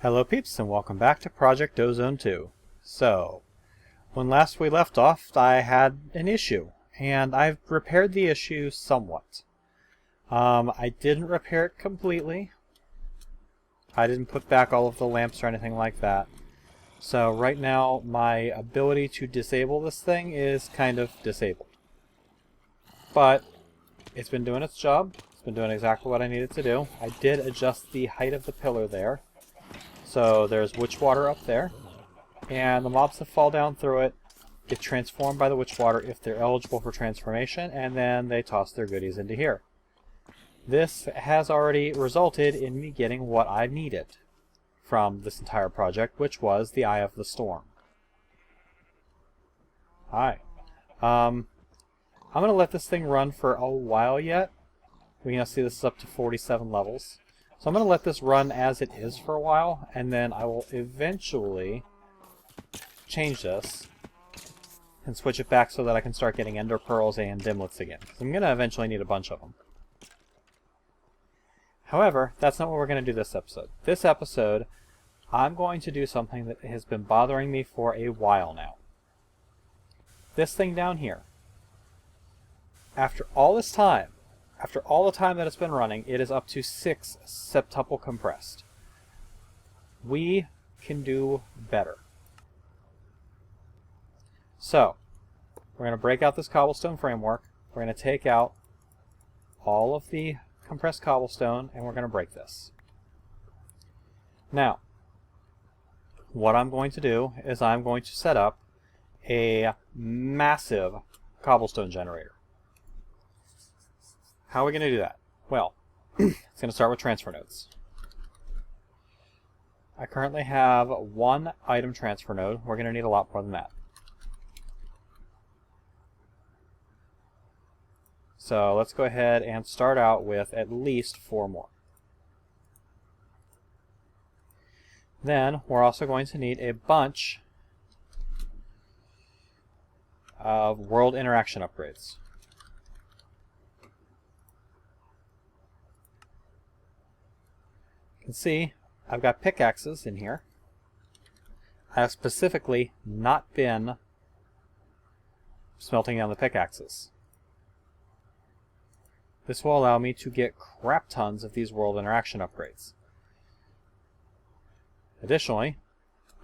Hello peeps and welcome back to Project Ozone 2. So, when last we left off I had an issue, and I've repaired the issue somewhat. I didn't repair it completely. I didn't put back all of the lamps or anything like that. So right now my ability to disable this thing is kind of disabled. But it's been doing its job. It's been doing exactly what I needed to do. I did adjust the height of the pillar there. So there's witch water up there, and the mobs that fall down through it get transformed by the witch water if they're eligible for transformation, and then they toss their goodies into here. This has already resulted in me getting what I needed from this entire project, which was the Eye of the Storm. Hi. I'm going to let this thing run for a while yet. We can see this is up to 47 levels. So I'm going to let this run as it is for a while, and then I will eventually change this and switch it back so that I can start getting ender pearls and dimlets again. Because I'm going to eventually need a bunch of them. However, that's not what we're going to do this episode. This episode, I'm going to do something that has been bothering me for a while now. This thing down here. After all this time, after all the time that it's been running, it is up to 6 septuple compressed. We can do better. So, we're going to break out this cobblestone framework. We're going to take out all of the compressed cobblestone, and we're going to break this. Now, what I'm going to do is I'm going to set up a massive cobblestone generator. How are we going to do that? Well, it's going to start with transfer nodes. I currently have 1 item transfer node. We're going to need a lot more than that. So let's go ahead and start out with at least 4 more. Then we're also going to need a bunch of world interaction upgrades. You can see I've got pickaxes in here. I have specifically not been smelting down the pickaxes. This will allow me to get crap tons of these world interaction upgrades. Additionally,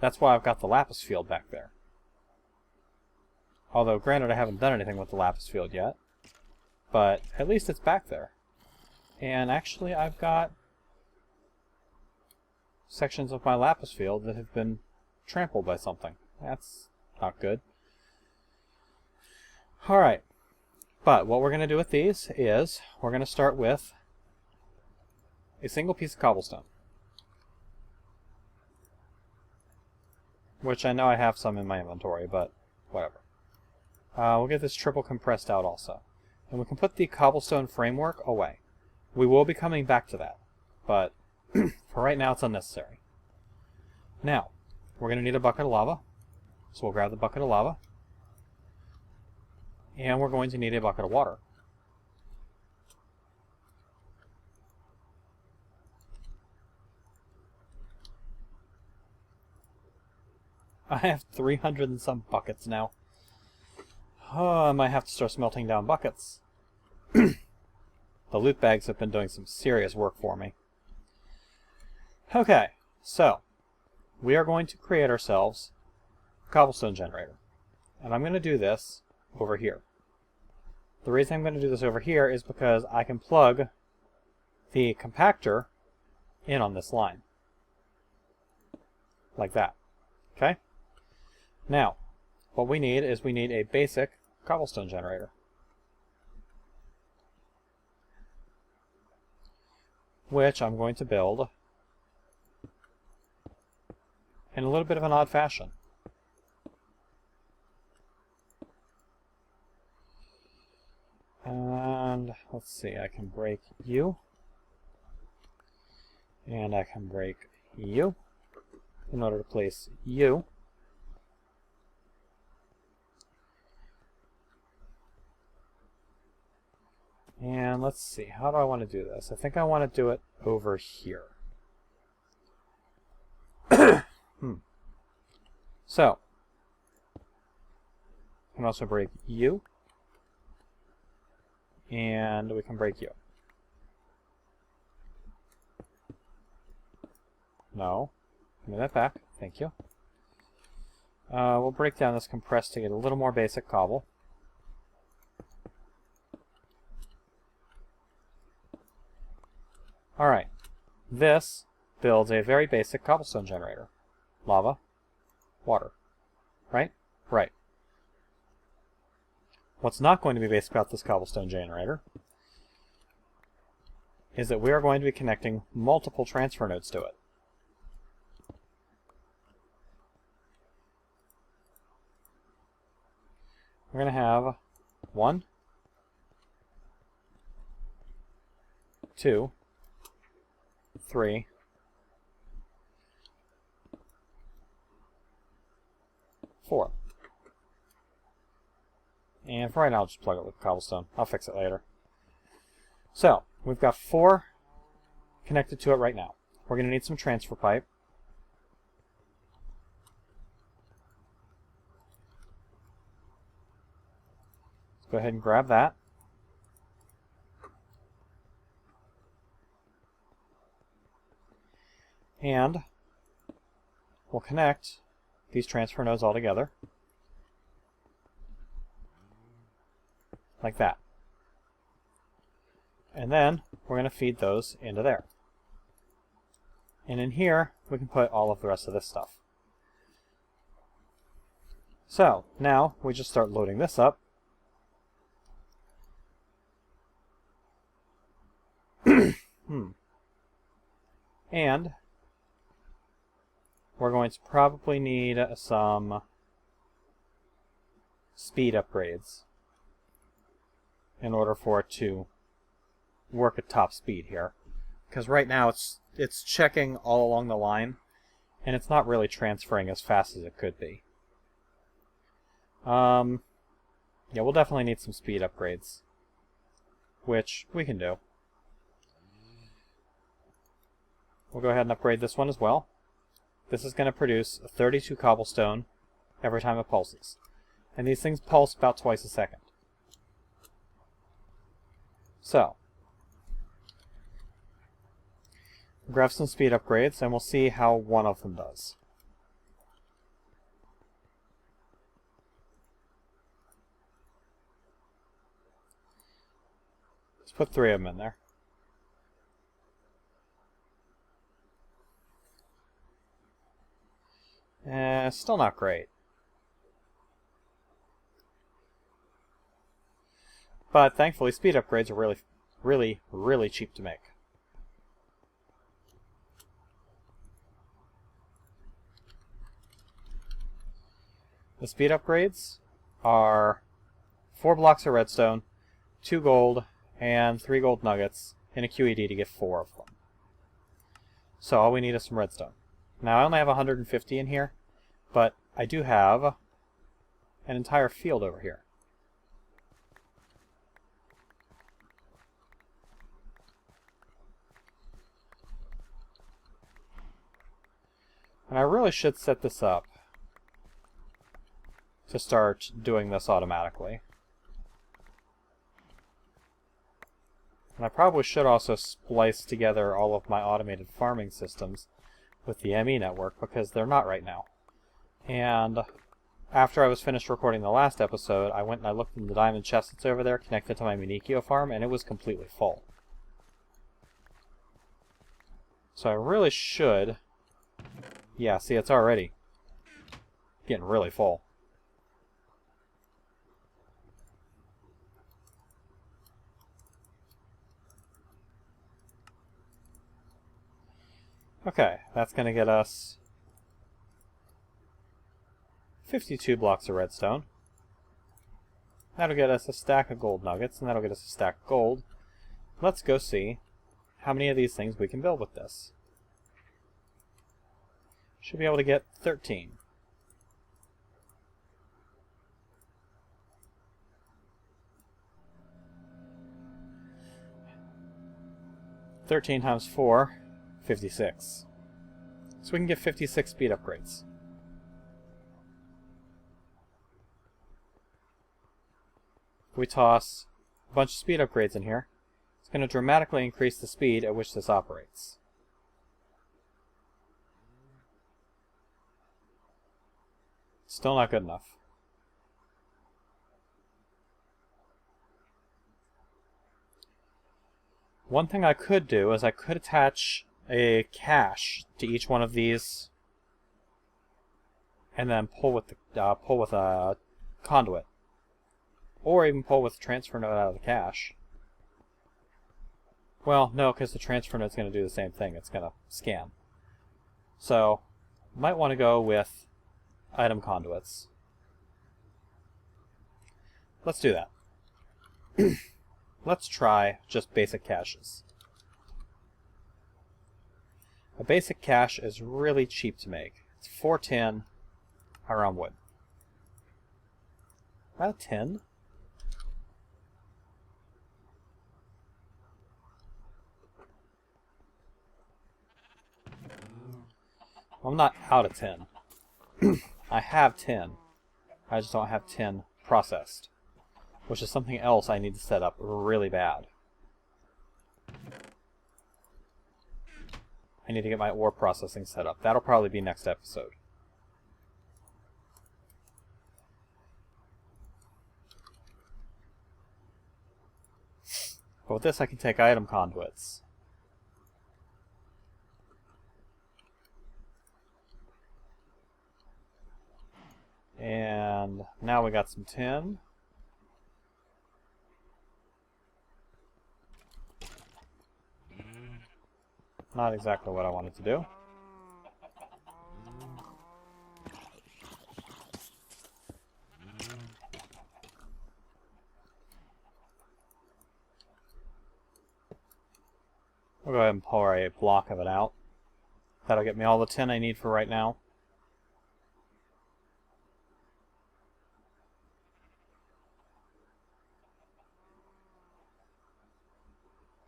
that's why I've got the lapis field back there. Although, granted, I haven't done anything with the lapis field yet, but at least it's back there. And actually, I've got sections of my lapis field that have been trampled by something. That's not good. Alright, but what we're going to do with these is we're going to start with a single piece of cobblestone, which I know I have some in my inventory, but whatever. We'll get this triple compressed out also, and we can put the cobblestone framework away. We will be coming back to that, but for right now, it's unnecessary. Now, we're going to need a bucket of lava. So we'll grab the bucket of lava. And we're going to need a bucket of water. I have 300 and some buckets now. Oh, I might have to start smelting down buckets. The loot bags have been doing some serious work for me. Okay, so we are going to create ourselves a cobblestone generator. And I'm going to do this over here. The reason I'm going to do this over here is because I can plug the compactor in on this line. Like that. Okay? Now, what we need is we need a basic cobblestone generator. Which I'm going to build in a little bit of an odd fashion. And let's see, I can break you. And I can break you in order to place you. And let's see, how do I want to do this? I think I want to do it over here. So, we can also break you. And we can break you. No. Give me that back. Thank you. We'll break down this compressed to get a little more basic cobble. Alright. This builds a very basic cobblestone generator. Lava. Water. Right? Right. What's not going to be basic about this cobblestone generator is that we are going to be connecting multiple transfer nodes to it. We're going to have 1, 2, 3, 4. And for right now, I'll just plug it with cobblestone. I'll fix it later. So, we've got 4 connected to it right now. We're going to need some transfer pipe. Let's go ahead and grab that. And we'll connect these transfer nodes all together. Like that. And then we're going to feed those into there. And in here, we can put all of the rest of this stuff. So, now we just start loading this up. And we're going to probably need some speed upgrades in order for it to work at top speed here. Because right now it's checking all along the line, and it's not really transferring as fast as it could be. Yeah, we'll definitely need some speed upgrades, which we can do. We'll go ahead and upgrade this one as well. This is going to produce 32 cobblestone every time it pulses. And these things pulse about twice a second. So, grab some speed upgrades and we'll see how one of them does. Let's put 3 of them in there. Still not great. But thankfully, speed upgrades are really cheap to make. The speed upgrades are 4 blocks of redstone, 2 gold, and 3 gold nuggets, and a QED to get 4 of them. So all we need is some redstone. Now I only have 150 in here, but I do have an entire field over here. And I really should set this up to start doing this automatically. And I probably should also splice together all of my automated farming systems with the ME network, because they're not right now. And after I was finished recording the last episode, I went and I looked in the diamond chest that's over there connected to my Minikio farm, and it was completely full. So I really should... Yeah, see, it's already getting really full. Okay, that's going to get us 52 blocks of redstone. That'll get us a stack of gold nuggets, and that'll get us a stack of gold. Let's go see how many of these things we can build with this. Should be able to get 13. (13 times 4, 56). So we can get 56 speed upgrades. If we toss a bunch of speed upgrades in here, it's going to dramatically increase the speed at which this operates. Still not good enough. One thing I could do is I could attach a cache to each one of these and then pull with a conduit, or even pull with the transfer node out of the cache. Well, no, because the transfer node is going to do the same thing. It's going to scan. So, might want to go with item conduits. Let's do that. Let's try just basic caches. A basic cache is really cheap to make. It's 4 tin around wood. About a tin? Well, I'm not out of tin. I have tin. I just don't have tin processed, which is something else I need to set up really bad. I need to get my ore processing set up. That'll probably be next episode. But with this I can take item conduits. And now we got some tin. Not exactly what I wanted to do. We'll go ahead and pour a block of it out. That'll get me all the tin I need for right now.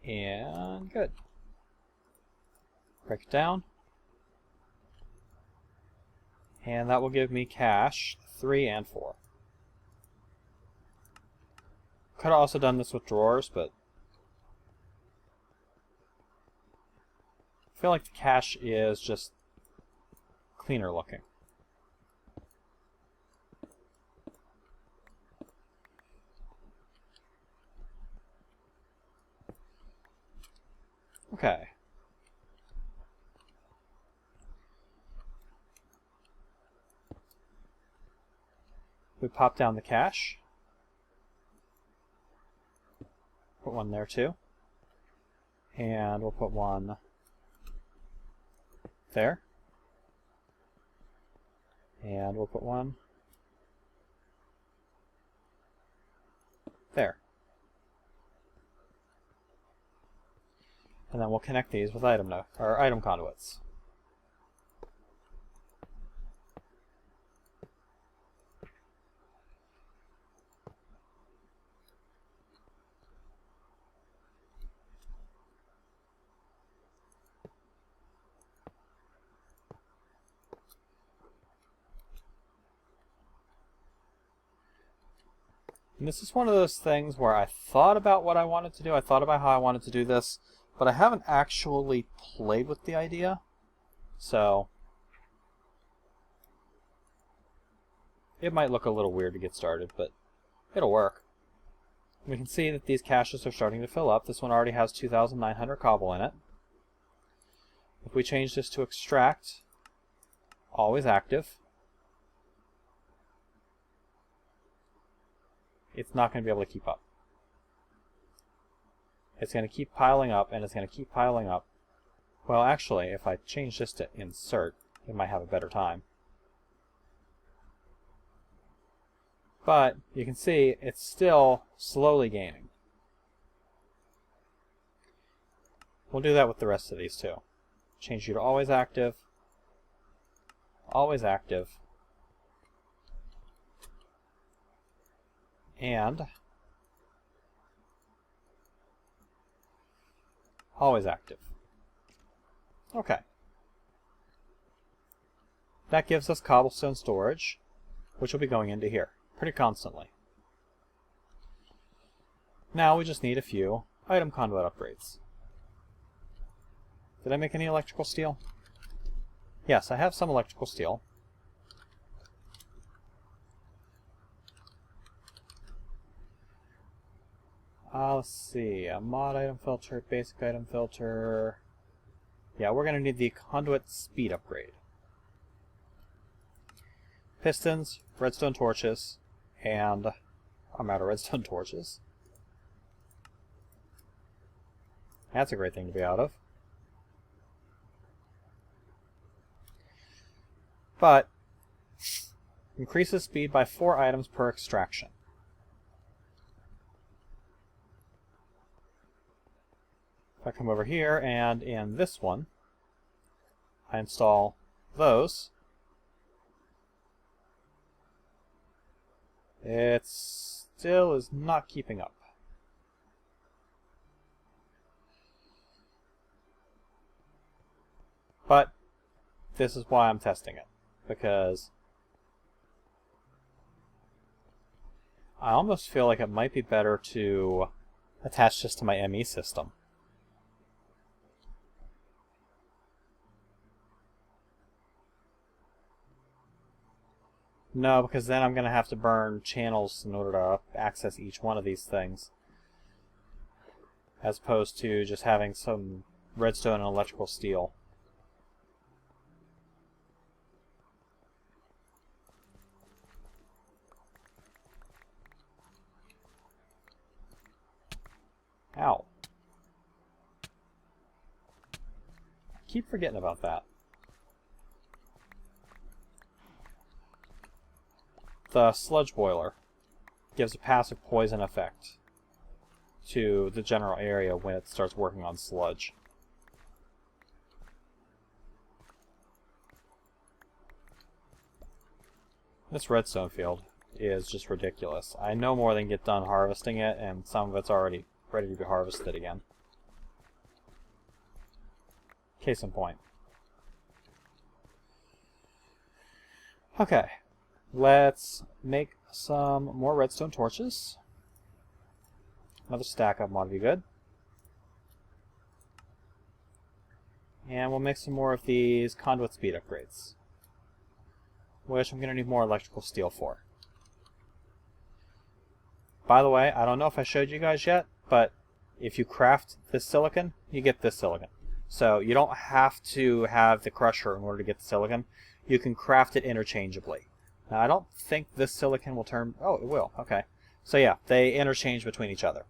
And good. Break it down. And that will give me cache 3 and 4. Could have also done this with drawers, but I feel like the cache is just cleaner looking. Okay. We pop down the cache. Put one there too. And we'll put one there. And we'll put one there. And then we'll connect these with item conduits. And this is one of those things where I thought about what I wanted to do. I thought about how I wanted to do this, but I haven't actually played with the idea. So it might look a little weird to get started, but it'll work. We can see that these caches are starting to fill up. This one already has 2,900 cobble in it. If we change this to extract, always active, it's not going to be able to keep up. It's going to keep piling up, and it's going to keep piling up. Well, actually, if I change this to insert, it might have a better time. But you can see it's still slowly gaining. We'll do that with the rest of these too. Change you to always active, and always active. Okay. that gives us cobblestone storage, which will be going into here pretty constantly. Now we just need a few item conduit upgrades. Did I make any electrical steel? Yes, I have some electrical steel. Let's see, a mod item filter, basic item filter. Yeah, we're going to need the conduit speed upgrade. Pistons, redstone torches, and I'm out of redstone torches. That's a great thing to be out of. But increases speed by 4 items per extraction. If I come over here and in this one, I install those, it still is not keeping up. But this is why I'm testing it, because I almost feel like it might be better to attach this to my ME system. No, because then I'm going to have to burn channels in order to access each one of these things, as opposed to just having some redstone and electrical steel. Ow. I keep forgetting about that. The sludge boiler gives a passive poison effect to the general area when it starts working on sludge. This redstone field is just ridiculous. I no more than get done harvesting it, and some of it's already ready to be harvested again. Case in point. Okay. Let's make some more redstone torches. Another stack of them ought to be good. And we'll make some more of these conduit speed upgrades, which I'm going to need more electrical steel for. By the way, I don't know if I showed you guys yet, but if you craft this silicon, you get this silicon. So you don't have to have the crusher in order to get the silicon. You can craft it interchangeably. Now, I don't think this silicon will turn... Oh, it will. Okay. So yeah, they interchange between each other.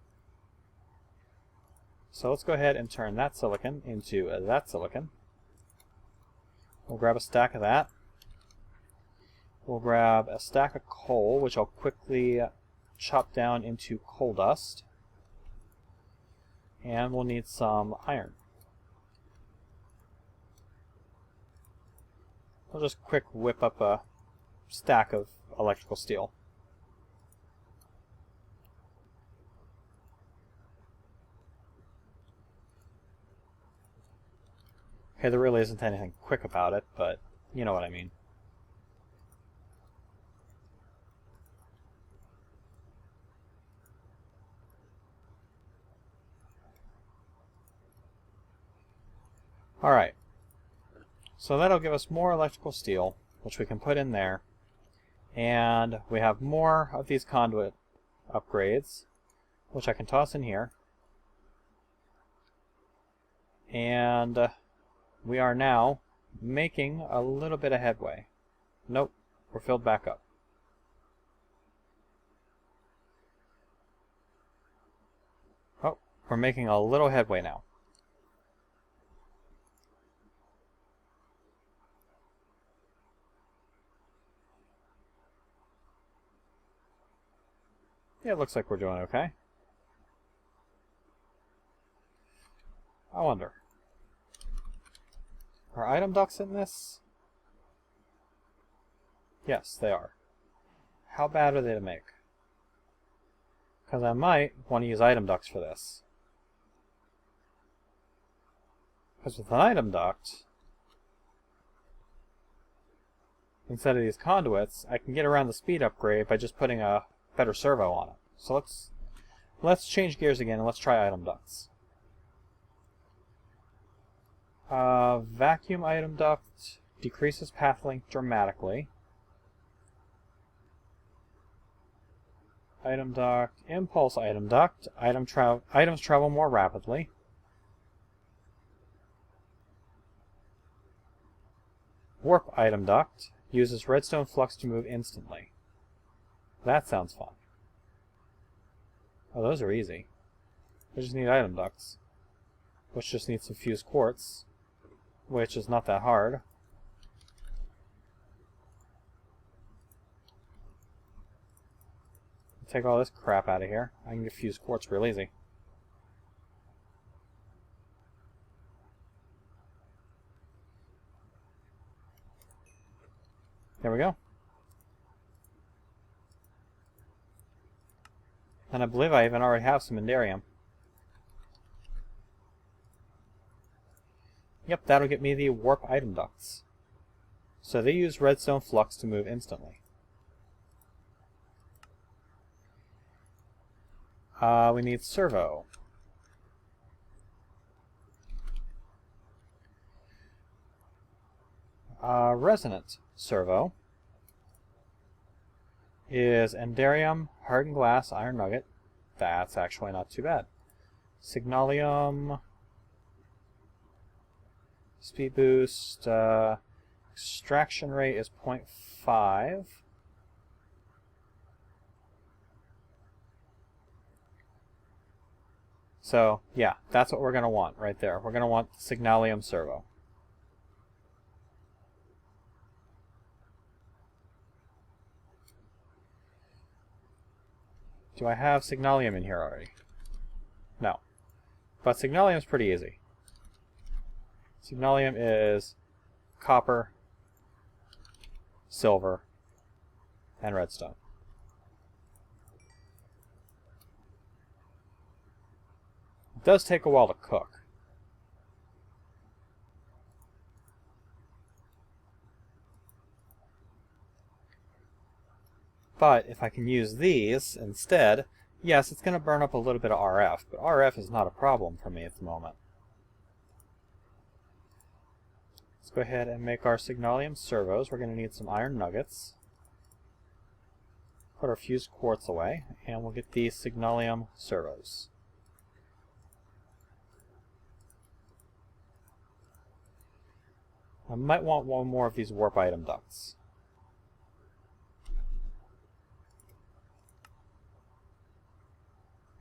So let's go ahead and turn that silicon into that silicon. We'll grab a stack of that. We'll grab a stack of coal, which I'll quickly chop down into coal dust. And we'll need some iron. We'll just quick whip up a stack of electrical steel. Okay, there really isn't anything quick about it, but you know what I mean. Alright, so that'll give us more electrical steel, which we can put in there. And we have more of these conduit upgrades, which I can toss in here. And we are now making a little bit of headway. Nope, we're filled back up. Oh, we're making a little headway now. Yeah, it looks like we're doing okay. I wonder, are item ducts in this? Yes, they are. How bad are they to make? Because I might want to use item ducts for this. Because with an item duct, instead of these conduits, I can get around the speed upgrade by just putting a better servo on it. So let's change gears again and let's try item ducts. Vacuum item duct decreases path length dramatically. Item duct, impulse item duct, items travel more rapidly. Warp item duct uses redstone flux to move instantly. That sounds fun. Oh, those are easy. I just need item ducts, which just needs some fused quartz, which is not that hard. Take all this crap out of here. I can get fused quartz real easy. There we go. And I believe I even already have some Enderium. Yep, that'll get me the warp item ducts. So they use redstone flux to move instantly. We need servo. Resonant servo is Enderium, hardened glass, iron nugget. That's actually not too bad. Signalium, speed boost, extraction rate is 0.5. So, yeah, that's what we're going to want right there. We're going to want the Signalium servo. Do I have Signalium in here already? No. But Signalium is pretty easy. Signalium is copper, silver, and redstone. It does take a while to cook. But if I can use these instead, yes, it's going to burn up a little bit of RF, but RF is not a problem for me at the moment. Let's go ahead and make our Signalium servos. We're going to need some iron nuggets. Put our fused quartz away, and we'll get these Signalium servos. I might want one more of these warp item ducts.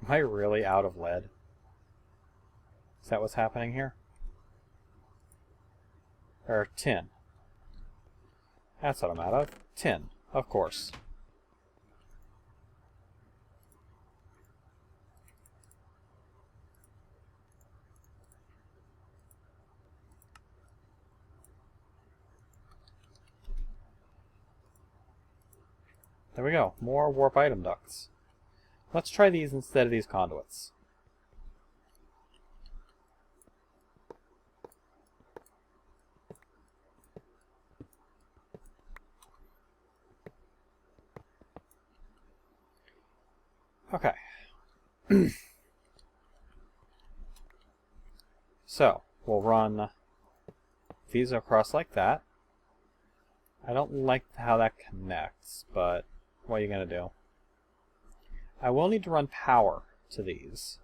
Am I really out of lead? Is that what's happening here? Or tin. That's what I'm out of. Tin, of course. There we go. More warp item ducts. Let's try these instead of these conduits. Okay. So, we'll run these across like that. I don't like how that connects, but what are you going to do? I will need to run power to these.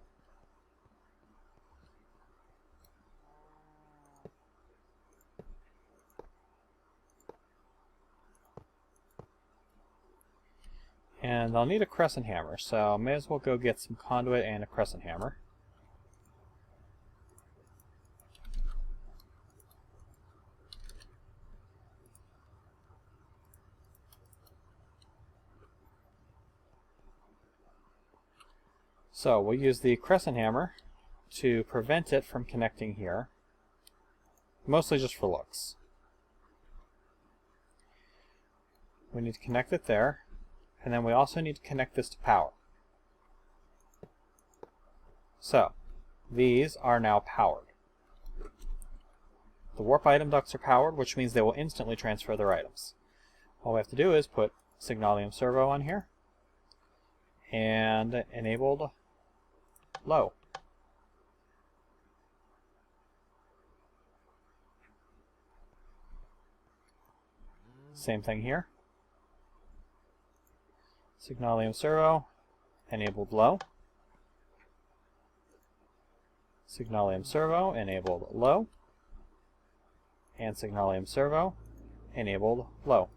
And I'll need a crescent hammer, so I may as well go get some conduit and a crescent hammer. So we'll use the crescent hammer to prevent it from connecting here, mostly just for looks. We need to connect it there, and then we also need to connect this to power. So, these are now powered. The warp item ducts are powered, which means they will instantly transfer their items. All we have to do is put Signalium Servo on here and enabled low. Same thing here. Signalium Servo, enabled low. Signalium Servo, enabled low. And Signalium Servo, enabled low.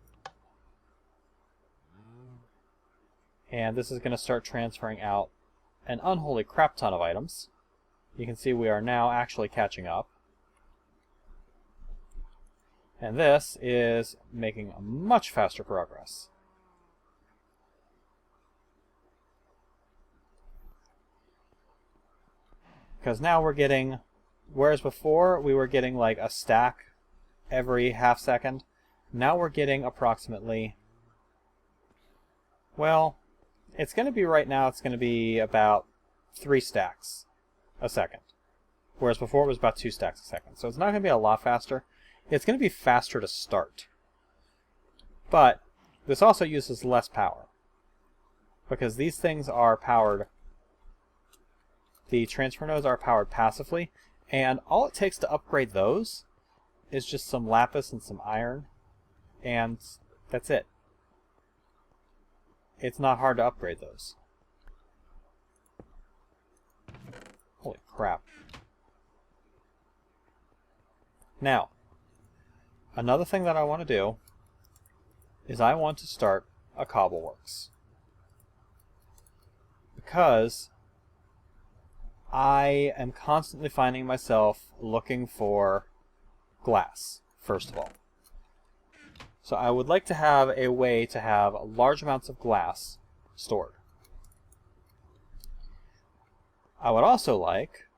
And this is going to start transferring out an unholy crap ton of items. You can see we are now actually catching up. And this is making much faster progress. Because now we're getting, whereas before we were getting like a stack every half second, now we're getting approximately, well, it's going to be right now, it's going to be about 3 stacks a second. Whereas before it was about 2 stacks a second. So it's not going to be a lot faster. It's going to be faster to start. But this also uses less power. Because these things are powered, the transfer nodes are powered passively, and all it takes to upgrade those is just some lapis and some iron, and that's it. It's not hard to upgrade those. Holy crap. Now, another thing that I want to do is I want to start a cobbleworks. Because I am constantly finding myself looking for glass, first of all. So I would like to have a way to have large amounts of glass stored. I would also like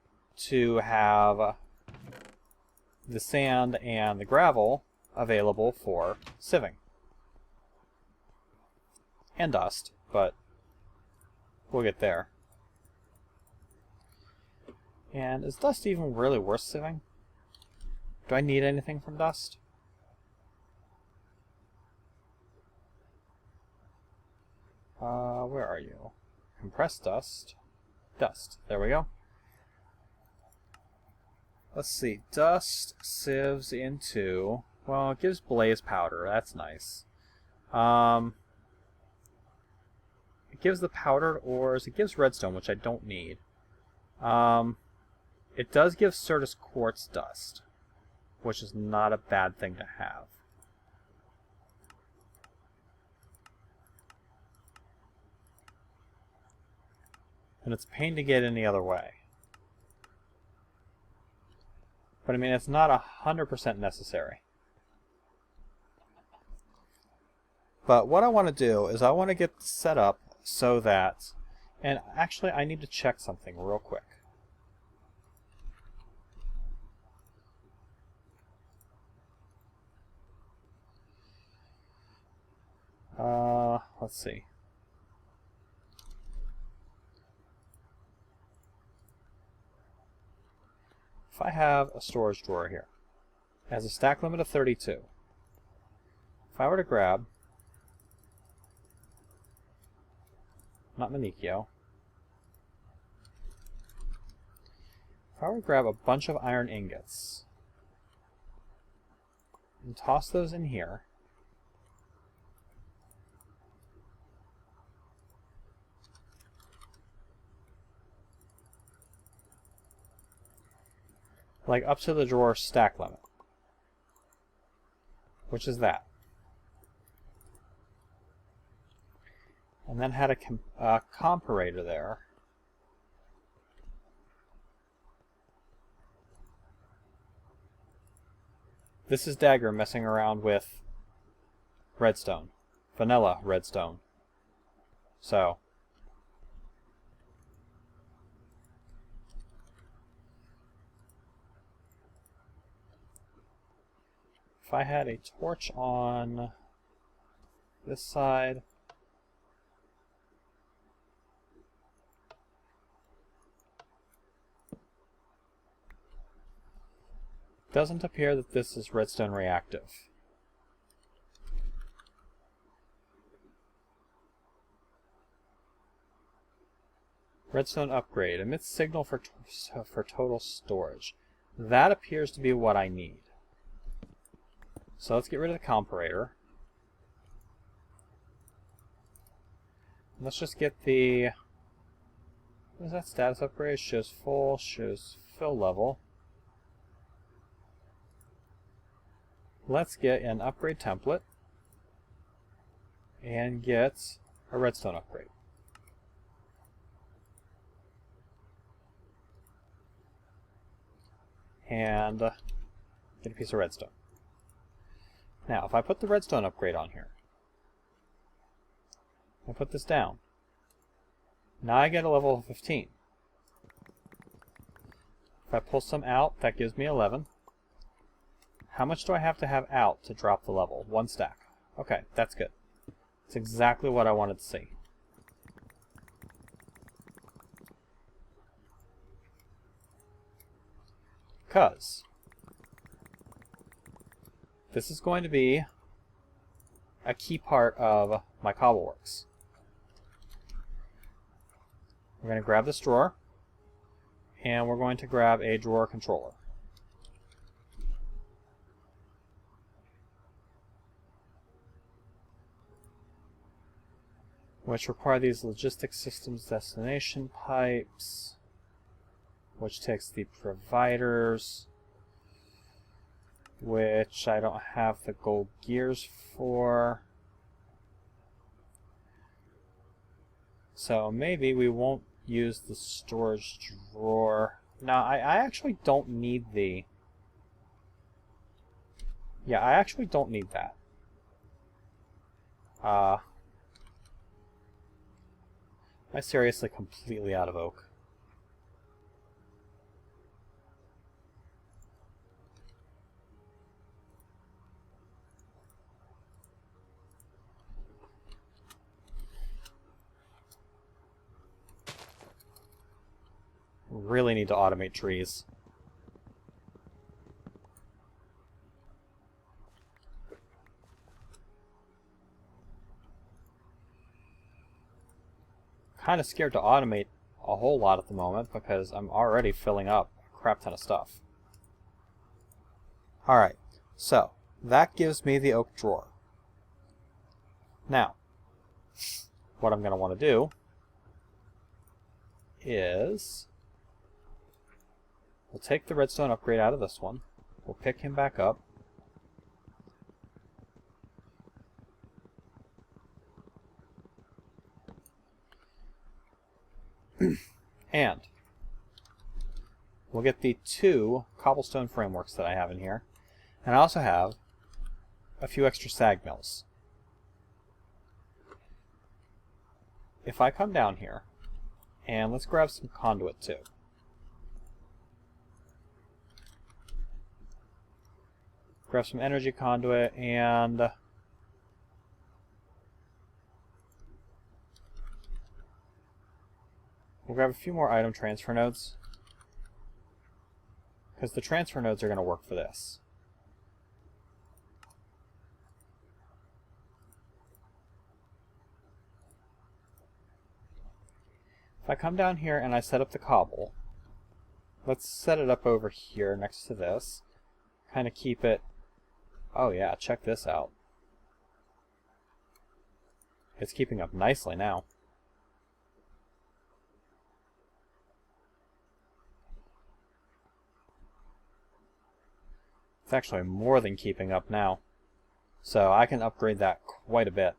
to have the sand and the gravel available for sieving. And dust, but we'll get there. And is dust even really worth sieving? Do I need anything from dust? Where are you? Compressed dust. Dust. There we go. Let's see. Dust sieves into... Well, it gives blaze powder. That's nice. It gives the powdered ores. It gives redstone, which I don't need. It does give Certus quartz dust, which is not a bad thing to have. And it's a pain to get any other way. But I mean, it's not 100% necessary. But what I want to do is I want to get set up so that... And actually, I need to check something real quick. Let's see. If I have a storage drawer here, it has a stack limit of 32. If I were to grab, not Manikio, if I were to grab a bunch of iron ingots and toss those in here, like up to the drawer stack limit, which is that. And then had a comparator there. This is Dagger messing around with redstone, vanilla redstone. So if I had a torch on this side, doesn't appear that this is redstone reactive. Redstone upgrade. Emits signal for total storage. That appears to be what I need. So let's get rid of the comparator. Let's just get the... What is that? Status upgrade. Shows full. Shows fill level. Let's get an upgrade template. And get a redstone upgrade. And get a piece of redstone. Now, if I put the redstone upgrade on here, I put this down. Now I get a level of 15. If I pull some out, that gives me 11. How much do I have to have out to drop the level? 1 stack. Okay, that's good. That's exactly what I wanted to see. Because this is going to be a key part of my cobbleworks. We're going to grab this drawer, and we're going to grab a drawer controller. Which require these logistics systems destination pipes, which takes the providers, which I don't have the gold gears for. So maybe we won't use the storage drawer. Now, I actually don't need the... Yeah, I actually don't need that. Am I seriously completely out of oak? Really need to automate trees. Kind of scared to automate a whole lot at the moment because I'm already filling up a crap ton of stuff. Alright, so that gives me the oak drawer. Now, what I'm going to want to do is we'll take the redstone upgrade out of this one. We'll pick him back up. And we'll get the 2 cobblestone frameworks that I have in here. And I also have a few extra sag mills. If I come down here, and let's grab some conduit too. Grab some energy conduit and we'll grab a few more item transfer nodes, because the transfer nodes are going to work for this. If I come down here and I set up the cobble, let's set it up over here next to this. Kind of keep it... Oh yeah, check this out. It's keeping up nicely now. It's actually more than keeping up now. So I can upgrade that quite a bit.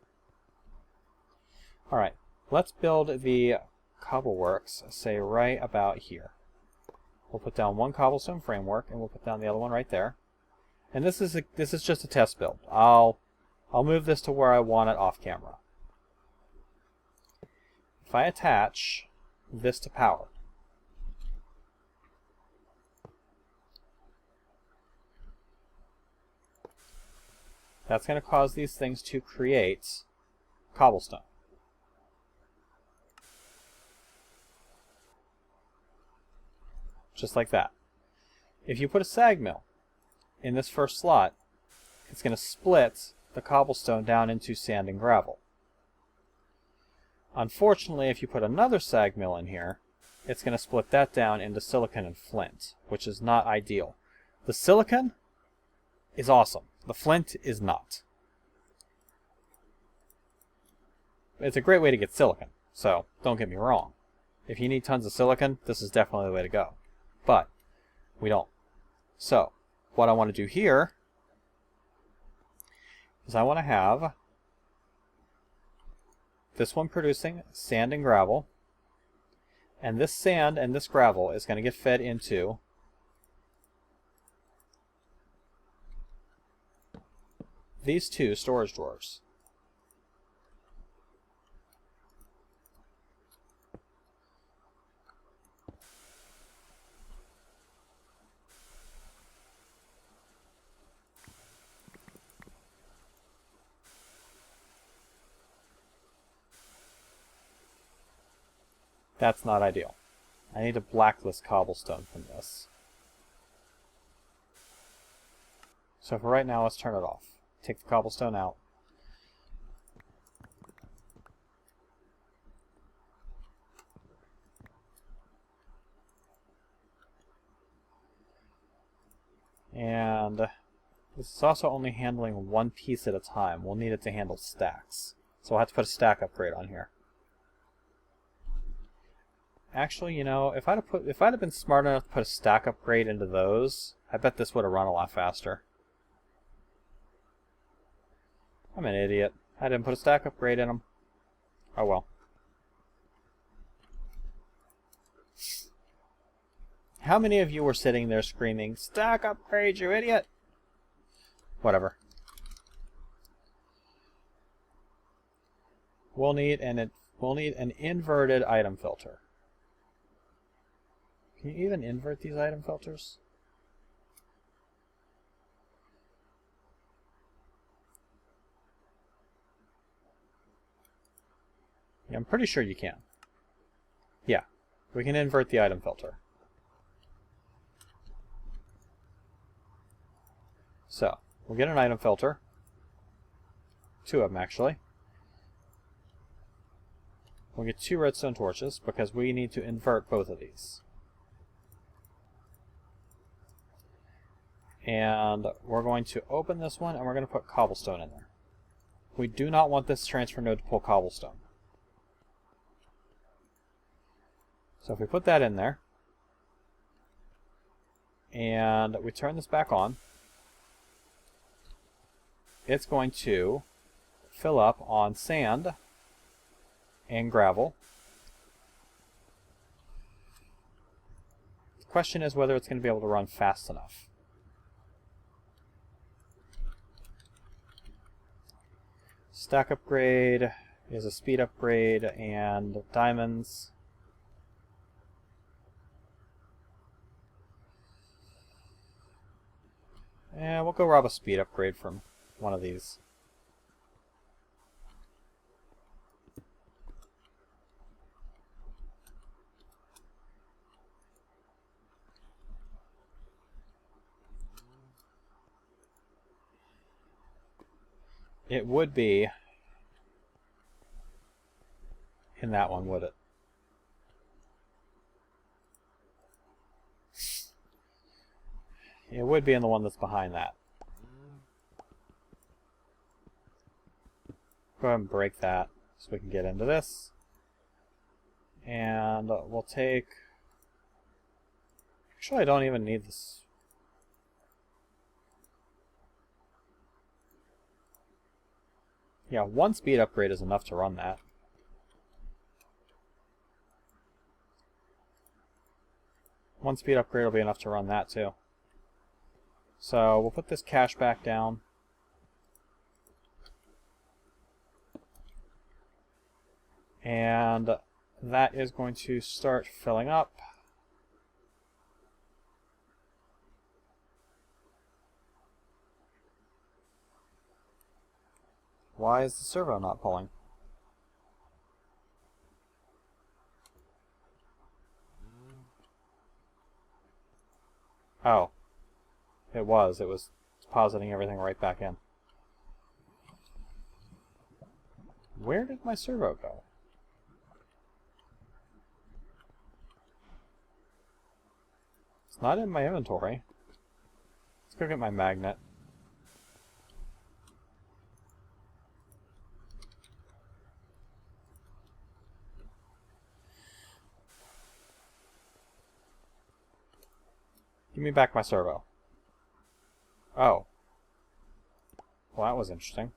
Alright, let's build the cobbleworks, say right about here. We'll put down 1 cobblestone framework and we'll put down the other one right there. And this is just a test build. I'll move this to where I want it off camera. If I attach this to power, that's going to cause these things to create cobblestone. Just like that. If you put a sag mill in this first slot, it's going to split the cobblestone down into sand and gravel. Unfortunately, if you put another sag mill in here, it's going to split that down into silicon and flint, which is not ideal. The silicon is awesome. The flint is not. It's a great way to get silicon, so don't get me wrong. If you need tons of silicon, this is definitely the way to go. But we don't. So what I want to do here is I want to have this one producing sand and gravel, and this sand and this gravel is going to get fed into these two storage drawers. That's not ideal. I need to blacklist cobblestone from this. So for right now, let's turn it off. Take the cobblestone out. And this is also only handling one piece at a time. We'll need it to handle stacks. So we'll have to put a stack upgrade on here. Actually, you know, if I'd have been smart enough to put a stack upgrade into those, I bet this would have run a lot faster. I'm an idiot. I didn't put a stack upgrade in them. Oh well. How many of you were sitting there screaming, "Stack upgrade, you idiot"? Whatever. We'll need an inverted item filter. Can you even invert these item filters? Yeah, I'm pretty sure you can. Yeah, we can invert the item filter. So, we'll get an item filter. 2 of them, actually. We'll get 2 redstone torches, because we need to invert both of these. And we're going to open this one, and we're going to put cobblestone in there. We do not want this transfer node to pull cobblestone. So if we put that in there, and we turn this back on, it's going to fill up on sand and gravel. The question is whether it's going to be able to run fast enough. Stack upgrade is a speed upgrade and diamonds. And we'll go rob a speed upgrade from one of these. It would be in that one, would it? It would be in the one that's behind that. Go ahead and break that so we can get into this. And we'll take... Actually, I don't even need this. Yeah, 1 speed upgrade is enough to run that. One speed upgrade will be enough to run that too. So we'll put this cache back down. And that is going to start filling up. Why is the servo not pulling? Oh. It was depositing everything right back in. Where did my servo go? not in my inventory. Let's go get my magnet. Give me back my servo. Oh. Well, that was interesting.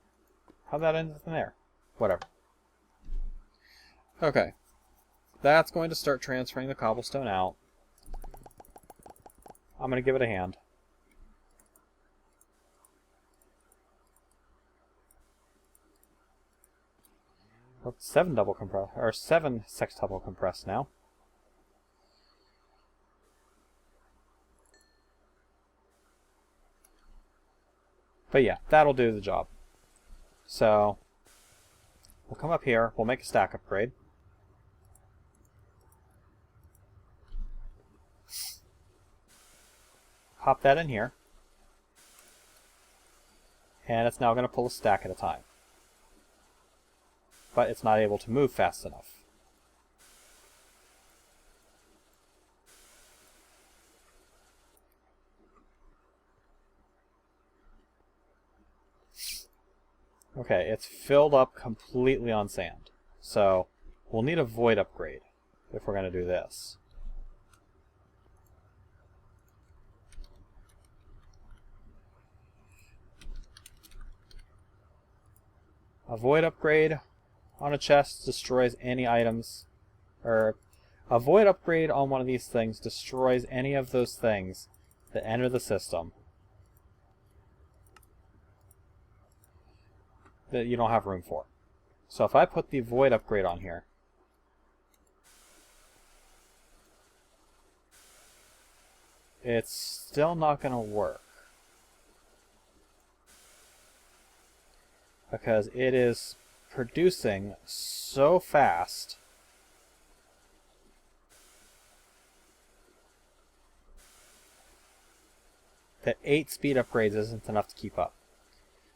How'd that end up in there? Whatever. Okay. That's going to start transferring the cobblestone out. I'm going to give it a hand. Well, 7 double compress, or 7 sextuple compressed now. But yeah, that'll do the job. So, we'll come up here, we'll make a stack upgrade. Pop that in here. And it's now going to pull a stack at a time. But it's not able to move fast enough. Okay, it's filled up completely on sand. So, we'll need a void upgrade if we're going to do this. A void upgrade on a chest destroys any items, or a void upgrade on one of these things destroys any of those things that enter the system that you don't have room for. So if I put the void upgrade on here, it's still not going to work. Because it is producing so fast that 8 speed upgrades isn't enough to keep up.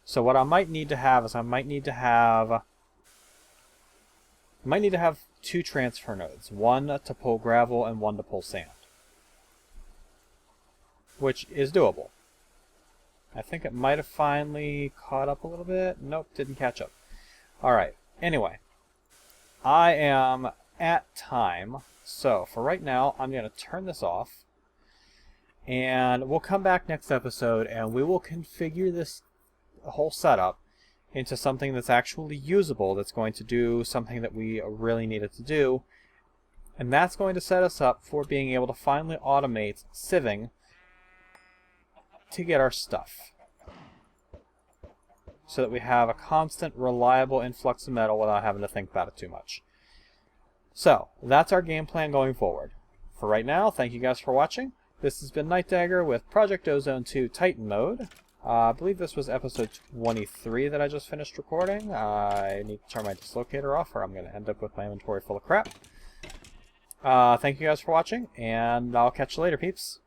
So what I might need to have is I might need to have 2 transfer nodes, one to pull gravel and one to pull sand, which is doable. I think it might have finally caught up a little bit. Nope, didn't catch up. Alright, anyway. I am at time. So, for right now, I'm going to turn this off. And we'll come back next episode and we will configure this whole setup into something that's actually usable, that's going to do something that we really need it to do. And that's going to set us up for being able to finally automate sieving to get our stuff, so that we have a constant, reliable influx of metal without having to think about it too much. So, that's our game plan going forward. For right now, thank you guys for watching. This has been Night Dagger with Project Ozone 2 Titan Mode. I believe this was episode 23 that I just finished recording. I need to turn my dislocator off or I'm going to end up with my inventory full of crap. Thank you guys for watching, and I'll catch you later, peeps.